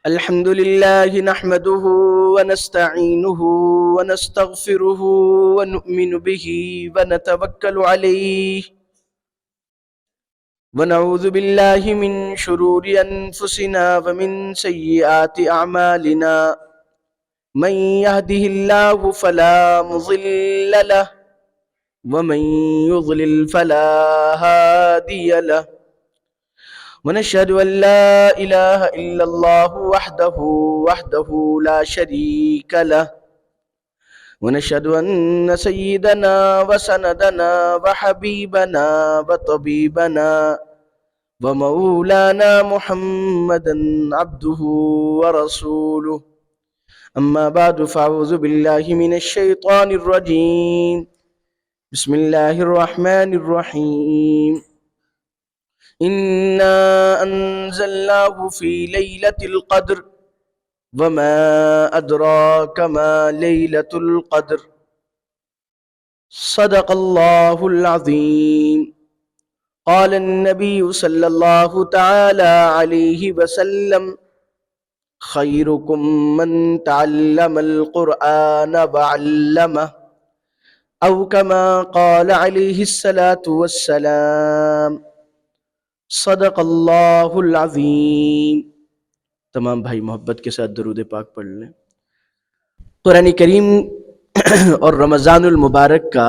الحمد لله نحمده ونستعينه ونستغفره ونؤمن به ونتوكل عليه ونعوذ بالله من شرور أنفسنا ومن سيئات أعمالنا من يهده الله فلا مضل له ومن يضلل فلا هادي له ونشهد أن لا إله إلا الله وحده لا شريك له ونشهد أن سيدنا وسندنا وحبيبنا وطبيبنا ومولانا محمدا عبده ورسوله أما بعد فأعوذ بالله من الشيطان الرجيم بسم الله الرحمن الرحيم إنا أنزلناه في ليلة القدر وما أدراك ما ليلة القدر صدق الله العظيم قال النبي صلى الله تعالى عليه وسلم خيركم من تعلم القرآن وعلمه أو كما قال عليه الصلاة والسلام صدق اللہ العظیم۔ تمام بھائی محبت کے ساتھ درود پاک پڑھ لیں۔ قرآن کریم اور رمضان المبارک کا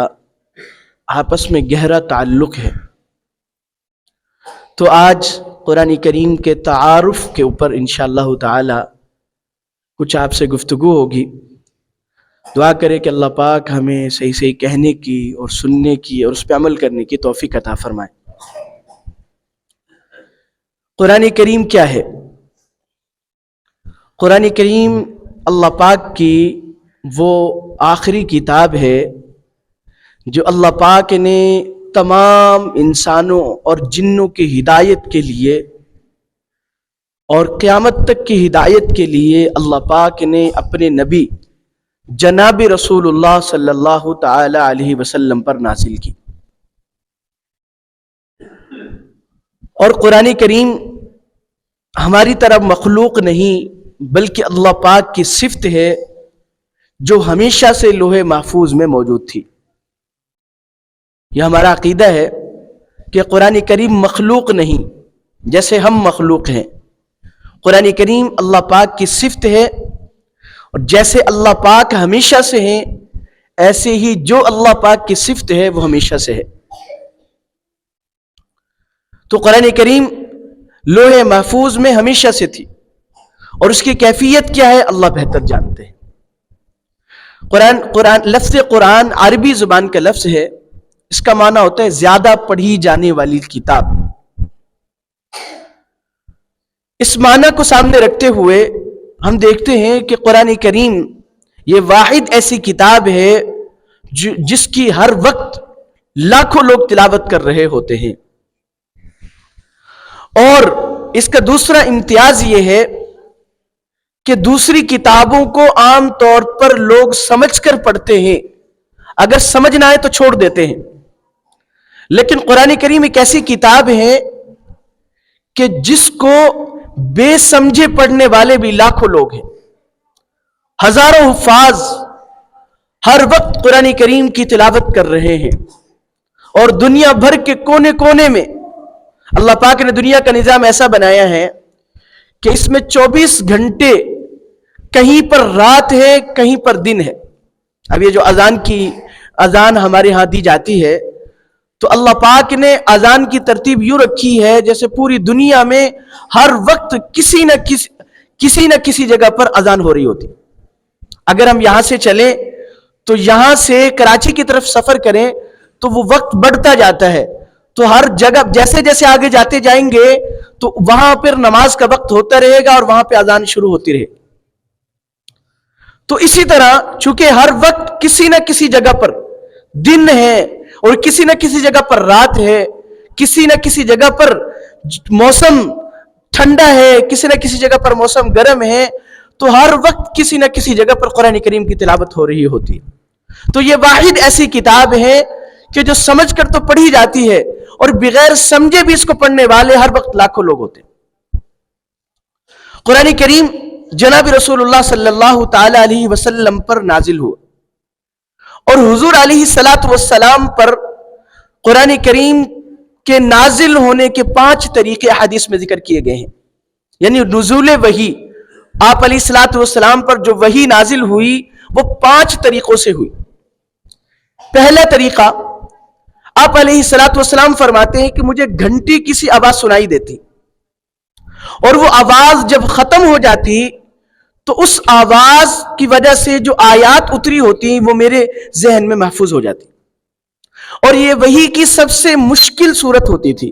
آپس میں گہرا تعلق ہے، تو آج قرآن کریم کے تعارف کے اوپر انشاءاللہ تعالی کچھ آپ سے گفتگو ہوگی۔ دعا کرے کہ اللہ پاک ہمیں صحیح صحیح کہنے کی اور سننے کی اور اس پہ عمل کرنے کی توفیق عطا فرمائے۔ قرآن کریم کیا ہے؟ قرآن کریم اللہ پاک کی وہ آخری کتاب ہے جو اللہ پاک نے تمام انسانوں اور جنوں کی ہدایت کے لیے اور قیامت تک کی ہدایت کے لیے اللہ پاک نے اپنے نبی جناب رسول اللہ صلی اللہ تعالی علیہ وسلم پر نازل کی۔ اور قرآن کریم ہماری طرح مخلوق نہیں بلکہ اللہ پاک کی صفت ہے جو ہمیشہ سے لوح محفوظ میں موجود تھی۔ یہ ہمارا عقیدہ ہے کہ قرآن کریم مخلوق نہیں جیسے ہم مخلوق ہیں۔ قرآن کریم اللہ پاک کی صفت ہے، اور جیسے اللہ پاک ہمیشہ سے ہیں ایسے ہی جو اللہ پاک کی صفت ہے وہ ہمیشہ سے ہے۔ تو قرآن کریم لوح محفوظ میں ہمیشہ سے تھی، اور اس کی کیفیت کیا ہے اللہ بہتر جانتے ہیں۔ لفظ قرآن عربی زبان کا لفظ ہے، اس کا معنی ہوتا ہے زیادہ پڑھی جانے والی کتاب۔ اس معنی کو سامنے رکھتے ہوئے ہم دیکھتے ہیں کہ قرآن کریم یہ واحد ایسی کتاب ہے جس کی ہر وقت لاکھوں لوگ تلاوت کر رہے ہوتے ہیں۔ اور اس کا دوسرا امتیاز یہ ہے کہ دوسری کتابوں کو عام طور پر لوگ سمجھ کر پڑھتے ہیں، اگر سمجھ نہ آئے تو چھوڑ دیتے ہیں، لیکن قرآن کریم ایک ایسی کتاب ہے کہ جس کو بے سمجھے پڑھنے والے بھی لاکھوں لوگ ہیں۔ ہزاروں حفاظ ہر وقت قرآن کریم کی تلاوت کر رہے ہیں، اور دنیا بھر کے کونے کونے میں اللہ پاک نے دنیا کا نظام ایسا بنایا ہے کہ اس میں 24 گھنٹے کہیں پر رات ہے کہیں پر دن ہے۔ اب یہ جو اذان ہمارے ہاں دی جاتی ہے تو اللہ پاک نے اذان کی ترتیب یوں رکھی ہے جیسے پوری دنیا میں ہر وقت کسی نہ کسی جگہ پر اذان ہو رہی ہوتی۔ اگر ہم یہاں سے چلیں تو یہاں سے کراچی کی طرف سفر کریں تو وہ وقت بڑھتا جاتا ہے، تو ہر جگہ جیسے جیسے آگے جاتے جائیں گے تو وہاں پر نماز کا وقت ہوتا رہے گا اور وہاں پہ اذان شروع ہوتی رہے۔ تو اسی طرح چونکہ ہر وقت کسی نہ کسی جگہ پر دن ہے اور کسی نہ کسی جگہ پر رات ہے، کسی نہ کسی جگہ پر موسم ٹھنڈا ہے، کسی نہ کسی جگہ پر موسم گرم ہے، تو ہر وقت کسی نہ کسی جگہ پر قرآن کریم کی تلاوت ہو رہی ہوتی ہے۔ تو یہ واحد ایسی کتاب ہے کہ جو سمجھ کر تو پڑھی جاتی ہے اور بغیر سمجھے بھی اس کو پڑھنے والے ہر وقت لاکھوں لوگ ہوتے ہیں۔ قرآن کریم جناب رسول اللہ صلی اللہ تعالی علیہ وسلم پر نازل ہوا، اور حضور علیہ الصلاۃ والسلام پر قرآن کریم کے نازل ہونے کے 5 طریقے حدیث میں ذکر کیے گئے ہیں. یعنی نزول وحی، آپ علیہ الصلاۃ والسلام پر جو وحی نازل ہوئی وہ 5 طریقوں سے ہوئی. پہلا طریقہ، آپ علیہ الصلاۃ والسلام فرماتے ہیں کہ مجھے گھنٹی کسی آواز سنائی دیتی، اور وہ آواز جب ختم ہو جاتی تو اس آواز کی وجہ سے جو آیات اتری ہوتی وہ میرے ذہن میں محفوظ ہو جاتی. اور یہ وحی کی سب سے مشکل صورت ہوتی تھی،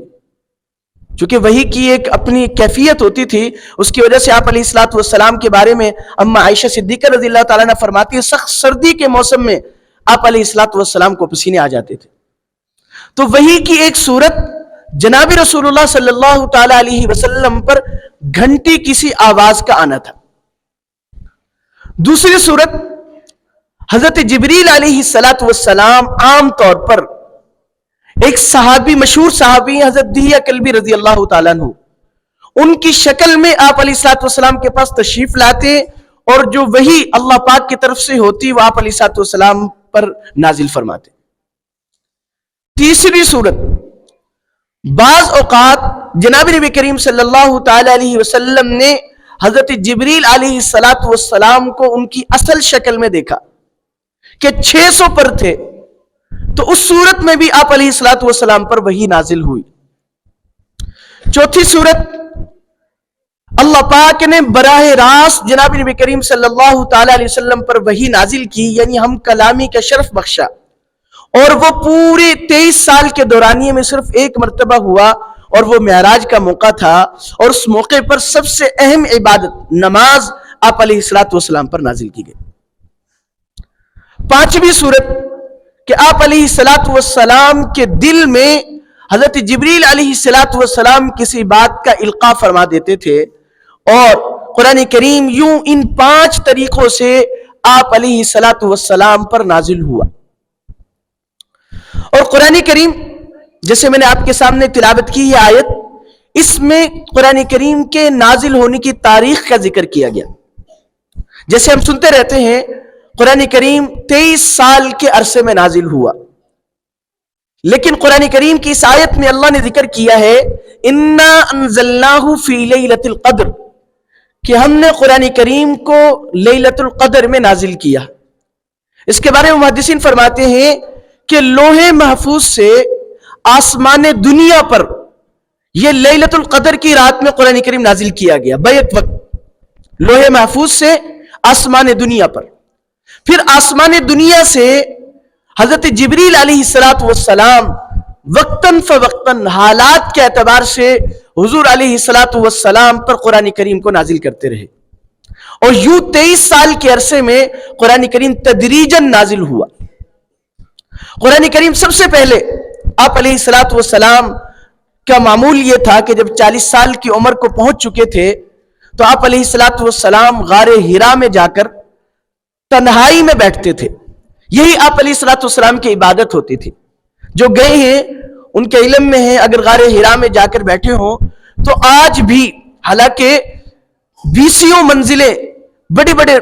چونکہ وحی کی ایک اپنی کیفیت ہوتی تھی. اس کی وجہ سے آپ علیہ الصلاۃ والسلام کے بارے میں اما عائشہ صدیقہ رضی اللہ تعالیٰ عنہ فرماتی ہے سخت سردی کے موسم میں آپ علیہ الصلاۃ والسلام کو پسینے آ جاتے تھے. تو وحی کی ایک صورت جناب رسول اللہ صلی اللہ تعالی علیہ وسلم پر گھنٹی کسی آواز کا آنا تھا. دوسری صورت، حضرت جبریل علیہ الصلاۃ والسلام عام طور پر ایک صحابی، مشہور صحابی حضرت دہیہ کلبی رضی اللہ تعالیٰ عنہ، ان کی شکل میں آپ علیہ الصلاۃ والسلام کے پاس تشریف لاتے، اور جو وحی اللہ پاک کی طرف سے ہوتی وہ آپ علیہ الصلاۃ والسلام پر نازل فرماتے. تیسری صورت، بعض اوقات جناب نبی کریم صلی اللہ تعالی علیہ وسلم نے حضرت جبریل علیہ الصلاۃ والسلام کو ان کی اصل شکل میں دیکھا کہ 600 پر تھے، تو اس صورت میں بھی آپ علیہ الصلاۃ والسلام پر وحی نازل ہوئی. چوتھی صورت، اللہ پاک نے براہ راست جناب نبی کریم صلی اللہ تعالی علیہ وسلم پر وحی نازل کی، یعنی ہم کلامی کا شرف بخشا، اور وہ پورے 23 سال کے دورانیے میں صرف ایک مرتبہ ہوا، اور وہ معراج کا موقع تھا، اور اس موقع پر سب سے اہم عبادت نماز آپ علیہ الصلاۃ والسلام پر نازل کی گئی. پانچویں صورت کہ آپ علیہ الصلاۃ والسلام کے دل میں حضرت جبریل علیہ الصلاۃ والسلام کسی بات کا القاء فرما دیتے تھے، اور قرآن کریم یوں ان 5 طریقوں سے آپ علیہ الصلاۃ والسلام پر نازل ہوا. اور قرآن کریم، جیسے میں نے آپ کے سامنے تلاوت کی یہ آیت، اس میں قرآن کریم کے نازل ہونے کی تاریخ کا ذکر کیا گیا. جیسے ہم سنتے رہتے ہیں قرآن کریم 23 سال کے عرصے میں نازل ہوا، لیکن قرآن کریم کی اس آیت میں اللہ نے ذکر کیا ہے انا انزلناہ فی لیلۃ القدر، کہ ہم نے قرآن کریم کو لیلۃ القدر میں نازل کیا. اس کے بارے میں محدثین فرماتے ہیں کہ لوح محفوظ سے آسمان دنیا پر یہ لیلۃ القدر کی رات میں قرآن کریم نازل کیا گیا بیک وقت، لوح محفوظ سے آسمان دنیا پر. پھر آسمان دنیا سے حضرت جبریل علیہ الصلاۃ والسلام وقتاً فوقتاً حالات کے اعتبار سے حضور علیہ الصلاۃ والسلام پر قرآن کریم کو نازل کرتے رہے، اور یوں 23 سال کے عرصے میں قرآن کریم تدریجاً نازل ہوا. قرآن کریم سب سے پہلے آپ علیہ الصلاۃ والسلام کا معمول یہ تھا کہ جب 40 سال کی عمر کو پہنچ چکے تھے تو آپ علیہ الصلاۃ والسلام غار حرا میں جا کر تنہائی میں بیٹھتے تھے. یہی آپ علیہ الصلاۃ والسلام کی عبادت ہوتی تھی. جو گئے ہیں ان کے علم میں ہے، اگر غار حرا میں جا کر بیٹھے ہوں تو آج بھی، حالانکہ 20 منزلیں بڑے بڑے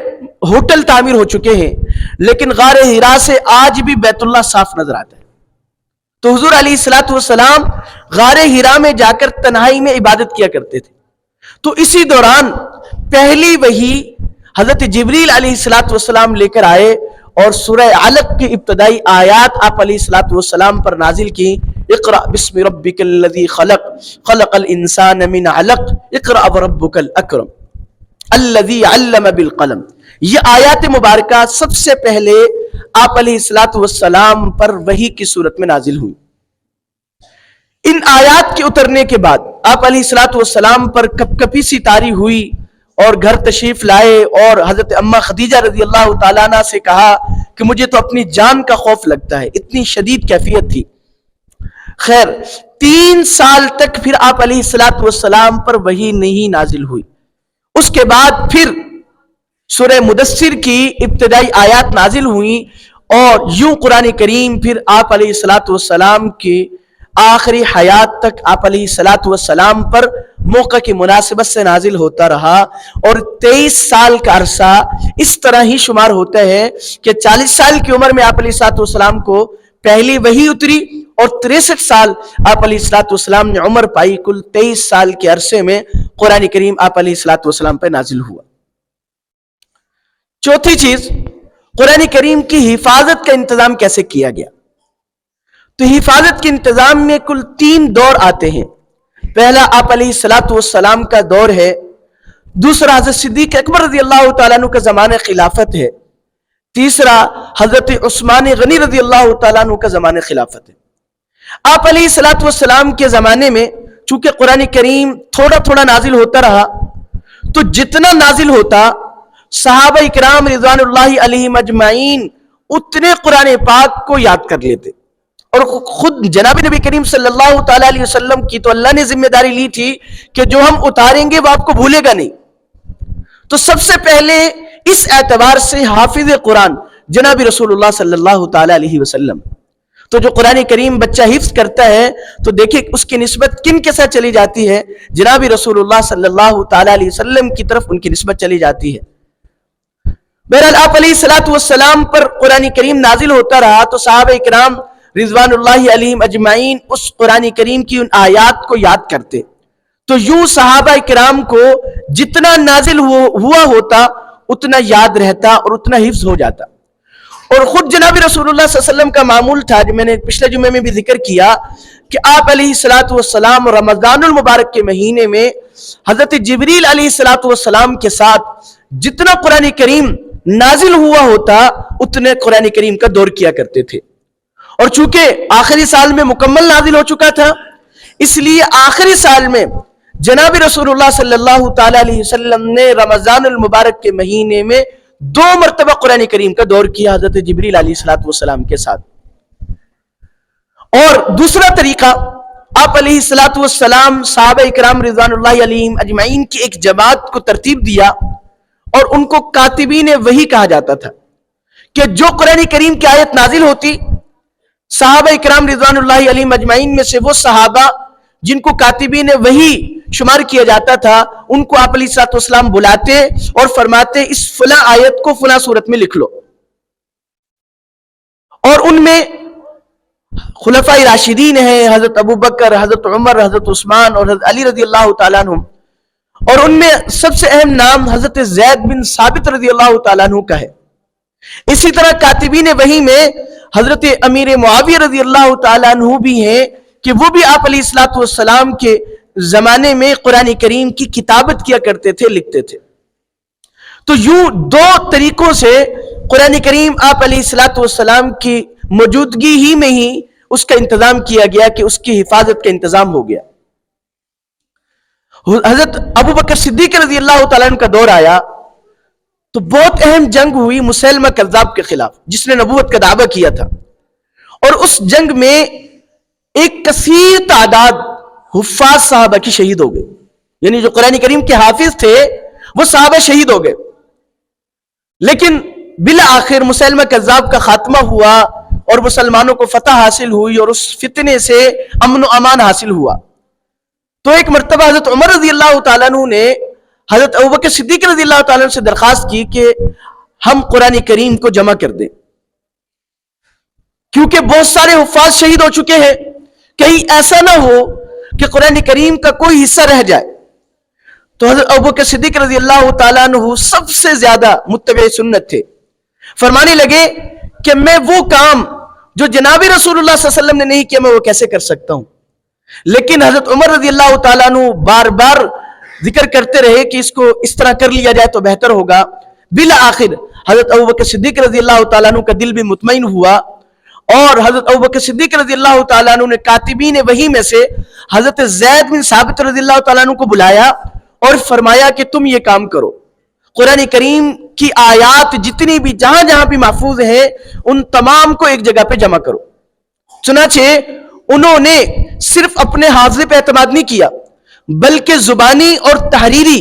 ہوٹل تعمیر ہو چکے ہیں، لیکن غار حرا سے آج بھی بیت اللہ صاف نظر آتا ہے. تو حضور علیہ الصلاۃ والسلام غار حرا میں جا کر تنہائی میں عبادت کیا کرتے تھے. تو اسی دوران پہلی وحی حضرت جبریل علیہ الصلاۃ والسلام لے کر آئے، اور سورہ علق کی ابتدائی آیات آپ علیہ الصلاۃ والسلام پر نازل کی. اقرأ بسم ربک الذی خلق، خلق الانسان من علق، اقرأ وربک الاکرم الذی علم بالقلم. یہ آیات مبارکہ سب سے پہلے آپ علیہ الصلاۃ والسلام پر وحی کی صورت میں نازل ہوئی. ان آیات کے اترنے کے بعد آپ علیہ الصلاۃ والسلام پر کپ کپی سی طاری ہوئی، اور گھر تشریف لائے، اور حضرت اما خدیجہ رضی اللہ تعالیٰ عنہ سے کہا کہ مجھے تو اپنی جان کا خوف لگتا ہے، اتنی شدید کیفیت تھی. خیر 3 سال تک پھر آپ علیہ الصلاۃ والسلام پر وحی نہیں نازل ہوئی. اس کے بعد پھر سورہ مدثر کی ابتدائی آیات نازل ہوئی، اور یوں قرآن کریم پھر آپ علیہ الصلاۃ والسلام کی آخری حیات تک آپ علیہ الصلوۃ والسلام پر موقع کی مناسبت سے نازل ہوتا رہا، اور 23 سال کا عرصہ اس طرح ہی شمار ہوتا ہے کہ 40 سال کی عمر میں آپ علیہ الصلوۃ والسلام کو پہلی وحی اتری، اور 63 سال آپ علیہ الصلوۃ والسلام نے عمر پائی، کل 23 سال کے عرصے میں قرآن کریم آپ علیہ الصلوۃ والسلام پہ نازل ہوا۔ چوتھی چیز، قرآن کریم کی حفاظت کا انتظام کیسے کیا گیا؟ تو حفاظت کے انتظام میں کل 3 دور آتے ہیں۔ پہلا آپ علیہ الصلوۃ والسلام کا دور ہے، دوسرا حضرت صدیق اکبر رضی اللہ تعالیٰ عنہ کا زمانہ خلافت ہے، تیسرا حضرت عثمان غنی رضی اللہ تعالیٰ عنہ کا زمانہ خلافت ہے۔ آپ علیہ الصلوۃ والسلام کے زمانے میں چونکہ قرآن کریم تھوڑا تھوڑا نازل ہوتا رہا، تو جتنا نازل ہوتا صحابہ اکرام رضوان اللہ علیہم اجمعین اتنے قرآن پاک کو یاد کر لیتے، اور خود جناب نبی کریم صلی اللہ تعالیٰ علیہ وسلم کی تو اللہ نے ذمہ داری لی تھی کہ جو ہم اتاریں گے وہ آپ کو بھولے گا نہیں۔ تو سب سے پہلے اس اعتبار سے حافظ قرآن جناب رسول اللہ صلی اللہ تعالیٰ علیہ وسلم، تو جو قرآن کریم بچہ حفظ کرتا ہے تو دیکھیں اس کی نسبت کن کے ساتھ چلی جاتی ہے، جناب رسول اللہ صلی اللہ تعالیٰ علیہ وسلم کی طرف ان کی نسبت چلی جاتی ہے۔ بہرحال آپ علیہ الصلوۃ والسلام پر قرآن کریم نازل ہوتا رہا تو صحابہ اکرام رضوان اللہ علیہم اجمعین اس قرآن کریم کی ان آیات کو یاد کرتے، تو یوں صحابہ اکرام کو جتنا نازل ہوا ہوتا اتنا یاد رہتا اور اتنا حفظ ہو جاتا۔ اور خود جناب رسول اللہ صلی اللہ علیہ وسلم کا معمول تھا، جو میں نے پچھلے جمعے میں بھی ذکر کیا، کہ آپ علیہ الصلوۃ والسلام رمضان المبارک کے مہینے میں حضرت جبریل علیہ الصلوۃ والسلام کے ساتھ جتنا قرآن کریم نازل ہوا ہوتا اتنے قرآن کریم کا دور کیا کرتے تھے۔ اور چونکہ آخری سال میں مکمل نازل ہو چکا تھا، اس لیے آخری سال میں جناب رسول اللہ صلی اللہ تعالیٰ علیہ وسلم نے رمضان المبارک کے مہینے میں 2 مرتبہ قرآن کریم کا دور کیا حضرت جبریل علیہ الصلوۃ والسلام کے ساتھ۔ اور دوسرا طریقہ، آپ علیہ الصلوۃ والسلام صحابہ اکرام رضوان اللہ علیہم اجمعین کی ایک جماعت کو ترتیب دیا، اور ان کو کاتبین وحی کہا جاتا تھا، کہ جو قرآن کریم کی آیت نازل ہوتی، صحابہ اکرام رضوان اللہ علیہم اجمعین میں سے وہ صحابہ جن کو کاتبین وحی شمار کیا جاتا تھا، ان کو آپ علیہ الصلوۃ والسلام بلاتے اور فرماتے اس فلاں آیت کو فلاں صورت میں لکھ لو۔ اور ان میں خلفاء راشدین ہیں، حضرت ابو بکر، حضرت عمر، حضرت عثمان اور حضرت علی رضی اللہ تعالیٰ عنہ، اور ان میں سب سے اہم نام حضرت زید بن ثابت رضی اللہ تعالیٰ عنہ کا ہے۔ اسی طرح کاتبین وحی میں حضرت امیر معاویہ رضی اللہ تعالیٰ عنہ بھی ہیں، کہ وہ بھی آپ علیہ الصلوۃ والسلام کے زمانے میں قرآن کریم کی کتابت کیا کرتے تھے، لکھتے تھے۔ تو یوں 2 طریقوں سے قرآن کریم آپ علیہ الصلوۃ والسلام کی موجودگی ہی میں ہی اس کا انتظام کیا گیا، کہ اس کی حفاظت کا انتظام ہو گیا۔ حضرت ابو بکر صدیق رضی اللہ تعالیٰ عنہ کا دور آیا تو بہت اہم جنگ ہوئی مسیلمہ کذاب کے خلاف، جس نے نبوت کا دعویٰ کیا تھا، اور اس جنگ میں ایک کثیر تعداد حفاظ صحابہ کی شہید ہو گئے، یعنی جو قرآن کریم کے حافظ تھے وہ صحابہ شہید ہو گئے۔ لیکن بالآخر مسیلمہ کذاب کا خاتمہ ہوا اور مسلمانوں کو فتح حاصل ہوئی، اور اس فتنے سے امن و امان حاصل ہوا۔ تو ایک مرتبہ حضرت عمر رضی اللہ تعالیٰ عنہ نے حضرت ابوبکر صدیق رضی اللہ تعالیٰ عنہ سے درخواست کی کہ ہم قرآن کریم کو جمع کر دیں، کیونکہ بہت سارے حفاظ شہید ہو چکے ہیں، کہیں ایسا نہ ہو کہ قرآن کریم کا کوئی حصہ رہ جائے۔ تو حضرت ابوبکر صدیق رضی اللہ تعالیٰ عنہ سب سے زیادہ متبع سنت تھے، فرمانے لگے کہ میں وہ کام جو جناب رسول اللہ صلی اللہ علیہ وسلم نے نہیں کیا میں وہ کیسے کر سکتا ہوں۔ لیکن حضرت عمر رضی اللہ تعالیٰ عنہ بار بار ذکر کرتے رہے کہ اس کو اس طرح کر لیا جائے تو بہتر ہوگا۔ بالآخر حضرت ابوبکر صدیق رضی اللہ تعالیٰ عنہ کا دل بھی مطمئن ہوا، اور حضرت ابوبکر صدیق رضی اللہ تعالیٰ عنہ نے کاتبین وحی میں سے حضرت زید بن ثابت رضی اللہ تعالیٰ عنہ کو بلایا اور فرمایا کہ تم یہ کام کرو، قرآن کریم کی آیات جتنی بھی جہاں جہاں بھی محفوظ ہیں ان تمام کو ایک جگہ پہ جمع کرو۔ چنانچہ انہوں نے صرف اپنے حافظے پہ اعتماد نہیں کیا، بلکہ زبانی اور تحریری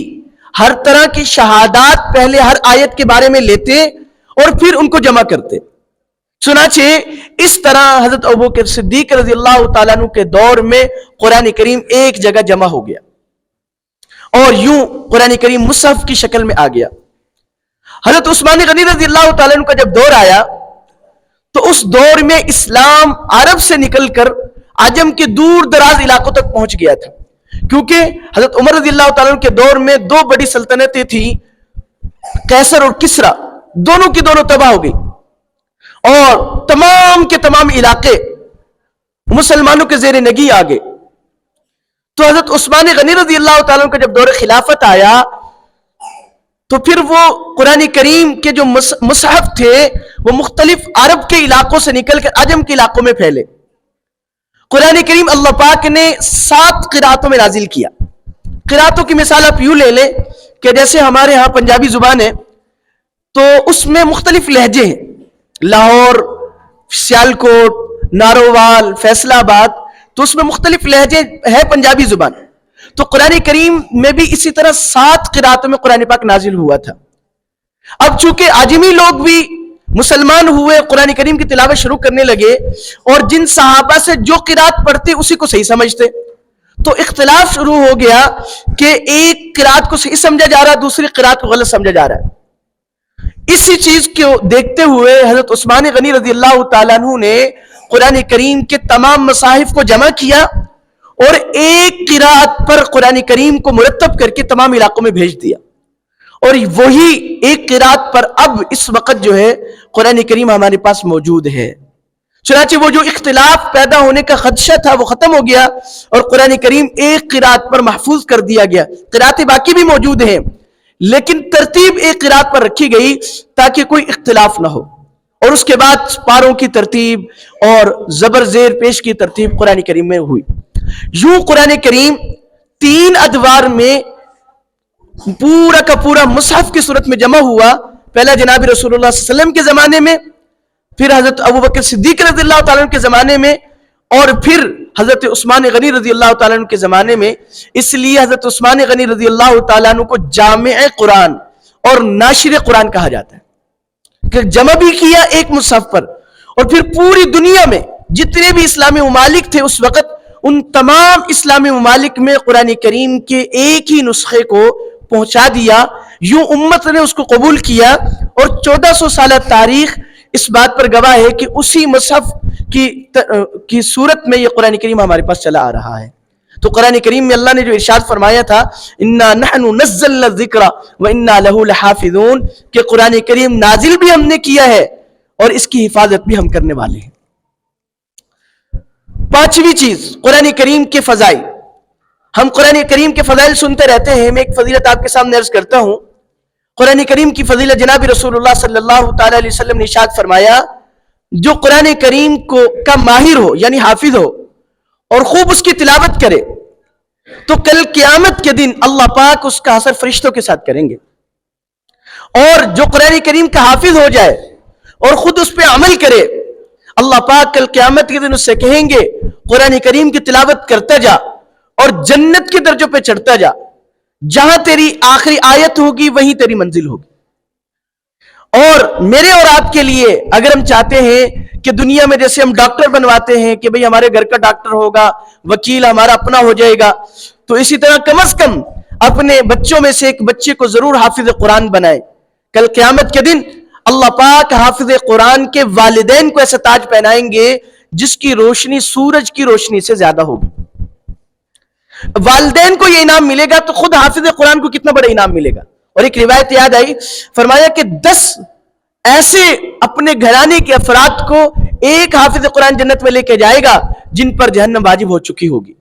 ہر طرح کی شہادات پہلے ہر آیت کے بارے میں لیتے اور پھر ان کو جمع کرتے۔ چنانچہ اس طرح حضرت ابوبکر صدیق رضی اللہ تعالیٰ عنہ کے دور میں قرآن کریم ایک جگہ جمع ہو گیا اور یوں قرآن کریم مصحف کی شکل میں آ گیا. حضرت عثمان غنی رضی اللہ تعالیٰ عنہ کا جب دور آیا تو اس دور میں اسلام عرب سے نکل کر عجم کے دور دراز علاقوں تک پہنچ گیا تھا، کیونکہ حضرت عمر رضی اللہ تعالیٰ عنہ کے دور میں دو بڑی سلطنتیں تھیں، قیصر اور کسرا، دونوں کی دونوں تباہ ہو گئی اور تمام کے تمام علاقے مسلمانوں کے زیر نگی آ گئے. تو حضرت عثمان غنی رضی اللہ تعالیٰ عنہ کا جب دور خلافت آیا تو پھر وہ قرآن کریم کے جو مصحف تھے وہ مختلف عرب کے علاقوں سے نکل کر عجم کے علاقوں میں پھیلے. قرآن کریم اللہ پاک نے 7 قراتوں میں نازل کیا. قراتوں کی مثال آپ یوں لے لیں کہ جیسے ہمارے ہاں پنجابی زبان ہے تو اس میں مختلف لہجے ہیں، لاہور، سیالکوٹ، نارووال، فیصل آباد، تو اس میں مختلف لہجے ہے پنجابی زبان. تو قرآن کریم میں بھی اسی طرح 7 قراتوں میں قرآن پاک نازل ہوا تھا. اب چونکہ عجمی لوگ بھی مسلمان ہوئے، قرآن کریم کی تلاوت شروع کرنے لگے اور جن صحابہ سے جو قرات پڑھتے اسی کو صحیح سمجھتے، تو اختلاف شروع ہو گیا کہ ایک قرات کو صحیح سمجھا جا رہا ہے، دوسری قرات کو غلط سمجھا جا رہا ہے. اسی چیز کو دیکھتے ہوئے حضرت عثمان غنی رضی اللہ تعالیٰ عنہ نے قرآن کریم کے تمام مصاحف کو جمع کیا اور ایک قرات پر قرآن کریم کو مرتب کر کے تمام علاقوں میں بھیج دیا، اور وہی ایک قرات پر اب اس وقت جو ہے قرآن کریم ہمارے پاس موجود ہے. چنانچہ وہ جو اختلاف پیدا ہونے کا خدشہ تھا وہ ختم ہو گیا اور قرآن کریم ایک قرات پر محفوظ کر دیا گیا. قراتیں باقی بھی موجود ہیں لیکن ترتیب ایک قرات پر رکھی گئی تاکہ کوئی اختلاف نہ ہو، اور اس کے بعد پاروں کی ترتیب اور زبر زیر پیش کی ترتیب قرآن کریم میں ہوئی. یوں قرآن کریم 3 ادوار میں پورا کا پورا مصحف کی صورت میں جمع ہوا. پہلا جناب رسول اللہ صلی اللہ علیہ وسلم کے زمانے میں، پھر حضرت ابوبکر صدیق رضی اللہ تعالیٰ عنہ کے زمانے میں، اور پھر حضرت عثمان غنی رضی اللہ تعالیٰ عنہ کے زمانے میں. اس لیے حضرت عثمان غنی رضی اللہ تعالیٰ عنہ کو جامع قرآن اور ناشر قرآن کہا جاتا ہے کہ جمع بھی کیا ایک مصحف پر، اور پھر پوری دنیا میں جتنے بھی اسلامی ممالک تھے اس وقت ان تمام اسلامی ممالک میں قرآن کریم کے ایک ہی نسخے کو پہنچا دیا. یوں امت نے اس کو قبول کیا اور 1400 سالہ تاریخ اس بات پر گواہ ہے کہ اسی مصحف کی صورت میں یہ قرآن کریم ہمارے پاس چلا آ رہا ہے. تو قرآن کریم میں اللہ نے جو ارشاد فرمایا تھا اِنَّا نَحْنُ نَزَّلْنَا الذِّكْرَ وَإِنَّا لَهُ لَحَافِظُونَ، کہ قرآن کریم نازل بھی ہم نے کیا ہے اور اس کی حفاظت بھی ہم کرنے والے ہیں. 5ویں چیز قرآن کریم کے فضائل. ہم قرآن کریم کے فضائل سنتے رہتے ہیں. میں ایک فضیلت آپ کے سامنے عرض کرتا ہوں. قرآن کریم کی فضیلت جناب رسول اللہ صلی اللہ تعالی علیہ وسلم نے ارشاد فرمایا جو قرآن کریم کا ماہر ہو یعنی حافظ ہو اور خوب اس کی تلاوت کرے تو کل قیامت کے دن اللہ پاک اس کا حشر فرشتوں کے ساتھ کریں گے. اور جو قرآن کریم کا حافظ ہو جائے اور خود اس پہ عمل کرے اللہ پاک کل قیامت کے دن اس سے کہیں گے قرآن کریم کی تلاوت کرتا جا اور جنت کے درجوں پہ چڑھتا جا، جہاں تیری آخری آیت ہوگی وہیں تیری منزل ہوگی. اور میرے اور آپ کے لیے اگر ہم چاہتے ہیں کہ دنیا میں جیسے ہم ڈاکٹر بنواتے ہیں کہ بھئی ہمارے گھر کا ڈاکٹر ہوگا، وکیل ہمارا اپنا ہو جائے گا، تو اسی طرح کم از کم اپنے بچوں میں سے ایک بچے کو ضرور حافظ قرآن بنائے. کل قیامت کے دن اللہ پاک حافظ قرآن کے والدین کو ایسا تاج پہنائیں گے جس کی روشنی سورج کی روشنی سے زیادہ ہوگی. والدین کو یہ انعام ملے گا تو خود حافظ قرآن کو کتنا بڑا انعام ملے گا. اور ایک روایت یاد آئی، فرمایا کہ 10 ایسے اپنے گھرانے کے افراد کو ایک حافظ قرآن جنت میں لے کے جائے گا جن پر جہنم واجب ہو چکی ہوگی.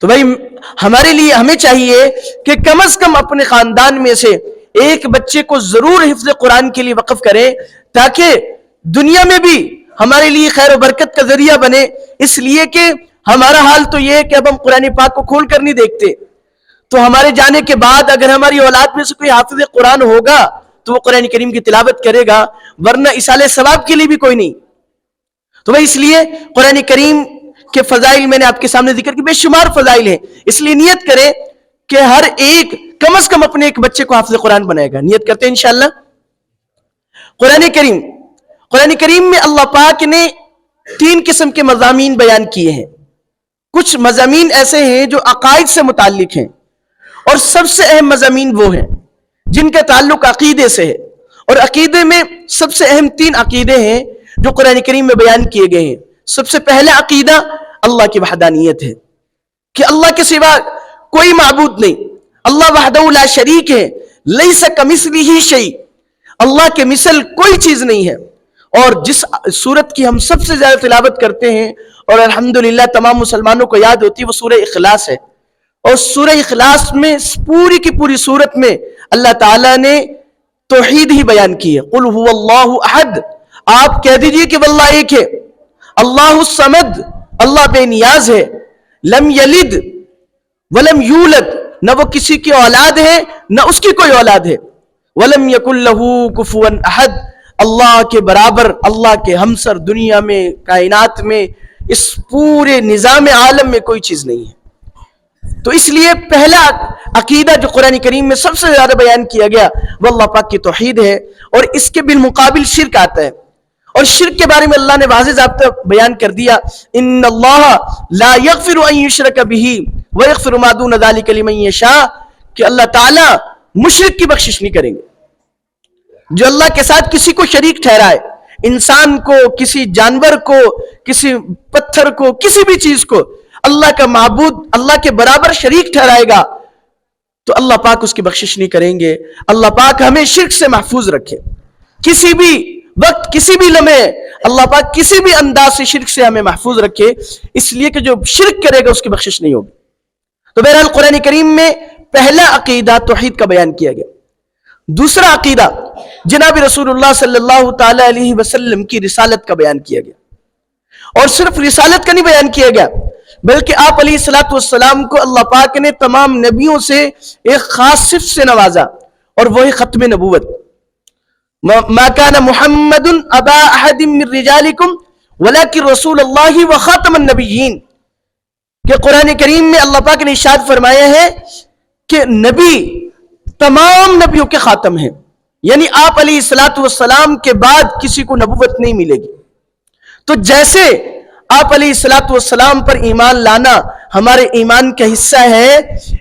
تو بھائی ہمارے لیے ہمیں چاہیے کہ کم از کم اپنے خاندان میں سے ایک بچے کو ضرور حفظ قرآن کے لیے وقف کریں تاکہ دنیا میں بھی ہمارے لیے خیر و برکت کا ذریعہ بنے. اس لیے کہ ہمارا حال تو یہ ہے کہ اب ہم قرآن پاک کو کھول کر نہیں دیکھتے، تو ہمارے جانے کے بعد اگر ہماری اولاد میں سے کوئی حافظ قرآن ہوگا تو وہ قرآن کریم کی تلاوت کرے گا، ورنہ اصالہ ثواب کے لیے بھی کوئی نہیں. تو بھائی اس لیے قرآن کریم کے فضائل میں نے آپ کے سامنے ذکر کی، بے شمار فضائل ہیں. اس لیے نیت کریں کہ ہر ایک کم از کم اپنے ایک بچے کو حافظ قرآن بنائے گا. نیت کرتے ہیں انشاءاللہ. قرآن کریم میں اللہ پاک نے 3 قسم کے مضامین بیان کیے ہیں. کچھ مضامین ایسے ہیں جو عقائد سے متعلق ہیں، اور سب سے اہم مضامین وہ ہیں جن کا تعلق عقیدے سے ہے. اور عقیدے میں سب سے اہم 3 عقیدے ہیں جو قرآن کریم میں بیان کیے گئے ہیں. سب سے پہلا عقیدہ اللہ کی وحدانیت ہے، کہ اللہ کے سوا کوئی معبود نہیں. اللہ وحدہ لا شریک ہے، لیس کمثلہ شیء، اللہ کے مثل کوئی چیز نہیں ہے. اور جس سورت کی ہم سب سے زیادہ تلاوت کرتے ہیں اور الحمدللہ تمام مسلمانوں کو یاد ہوتی ہے، وہ سورہ اخلاص ہے. اور سورہ اخلاص میں پوری کی پوری سورت میں اللہ تعالیٰ نے توحید ہی بیان کی ہے. قل هو اللہ احد، آپ کہہ دیجئے کہ واللہ ایک ہے. اللہ الصمد، اللہ بے نیاز ہے. لم یلد ولم یولد، نہ وہ کسی کی اولاد ہے نہ اس کی کوئی اولاد ہے. ولم یکن لہ کفوا احد، اللہ کے برابر، اللہ کے ہمسر دنیا میں، کائنات میں، اس پورے نظام عالم میں کوئی چیز نہیں ہے. تو اس لیے پہلا عقیدہ جو قرآن کریم میں سب سے زیادہ بیان کیا گیا وہ اللہ پاک کی توحید ہے. اور اس کے بالمقابل شرک آتا ہے، اور شرک کے بارے میں اللہ نے واضح ضابطہ بیان کر دیا، ان اللہ لا یغفر ان یشرک بہ ویغفر ما دون ذلک لمن یشاء، کہ اللہ تعالیٰ مشرک کی بخشش نہیں کریں گے. جو اللہ کے ساتھ کسی کو شریک ٹھہرائے، انسان کو، کسی جانور کو، کسی پتھر کو، کسی بھی چیز کو اللہ کا معبود، اللہ کے برابر شریک ٹھہرائے گا تو اللہ پاک اس کی بخشش نہیں کریں گے. اللہ پاک ہمیں شرک سے محفوظ رکھے. کسی بھی وقت، کسی بھی لمحے اللہ پاک کسی بھی انداز سے شرک سے ہمیں محفوظ رکھے، اس لیے کہ جو شرک کرے گا اس کی بخشش نہیں ہوگی. تو بہرحال قرآن کریم میں پہلا عقیدہ توحید کا بیان کیا گیا. دوسرا عقیدہ جناب رسول اللہ صلی اللہ تعالی علیہ وسلم کی رسالت کا بیان کیا گیا. اور صرف رسالت کا نہیں بیان کیا گیا، بلکہ آپ علیہ الصلوۃ والسلام کو اللہ پاک نے تمام نبیوں سے ایک خاص صفت سے نوازا، اور وہی ختم نبوت. ما كان محمد ابا احد من رجالکم ولکن رسول اللہ وخاتم النبیین، کہ قرآن کریم میں اللہ پاک نے ارشاد فرمایا ہے کہ نبی تمام نبیوں کے خاتم ہیں، یعنی آپ علیہ الصلوۃ والسلام کے بعد کسی کو نبوت نہیں ملے گی. تو جیسے آپ علیہ الصلوۃ والسلام پر ایمان لانا ہمارے ایمان کا حصہ ہے،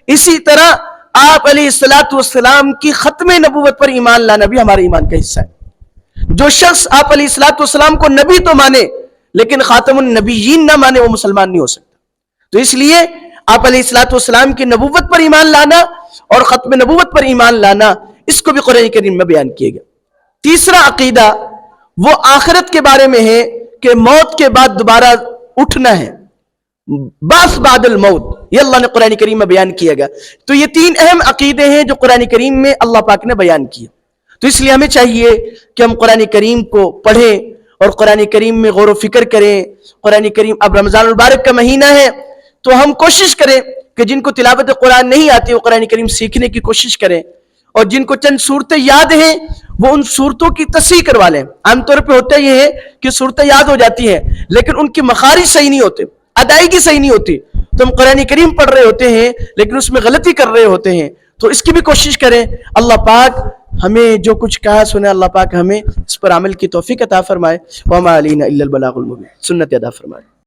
اسی طرح آپ علیہ الصلوۃ والسلام کی ختم نبوت پر ایمان لانا بھی ہمارے ایمان کا حصہ ہے. جو شخص آپ علیہ الصلوۃ والسلام کو نبی تو مانے لیکن خاتم النبیین نہ مانے، وہ مسلمان نہیں ہو سکتا. تو اس لیے آپ علیہ الصلوۃ والسلام کی نبوت پر ایمان لانا اور ختم نبوت پر ایمان لانا، اس کو بھی قرآن کریم میں بیان کیا گیا. تیسرا عقیدہ وہ آخرت کے بارے میں ہے کہ موت کے بعد دوبارہ اٹھنا ہے، بعث بعد الموت، یہ اللہ نے قرآن کریم میں بیان کیا گیا. تو یہ 3 اہم عقیدے ہیں جو قرآن کریم میں اللہ پاک نے بیان کیے. تو اس لیے ہمیں چاہیے کہ ہم قرآن کریم کو پڑھیں اور قرآن کریم میں غور و فکر کریں. قرآن کریم، اب رمضان المبارک کا مہینہ ہے تو ہم کوشش کریں کہ جن کو تلاوت قرآن نہیں آتی وہ قرآن کریم سیکھنے کی کوشش کریں، اور جن کو چند صورتیں یاد ہیں وہ ان صورتوں کی تصحیح کروا لیں. عام طور پہ ہوتا یہ ہے کہ صورتیں یاد ہو جاتی ہیں لیکن ان کی مخارج صحیح نہیں ہوتے، ادائیگی صحیح نہیں ہوتی. تو ہم قرآن کریم پڑھ رہے ہوتے ہیں لیکن اس میں غلطی کر رہے ہوتے ہیں. تو اس کی بھی کوشش کریں. اللہ پاک ہمیں جو کچھ کہا سنا، اللہ پاک ہمیں اس پر عمل کی توفیق عطا فرمائے. وما علینا الا البلاغ المبین، سنت ادا فرمائے.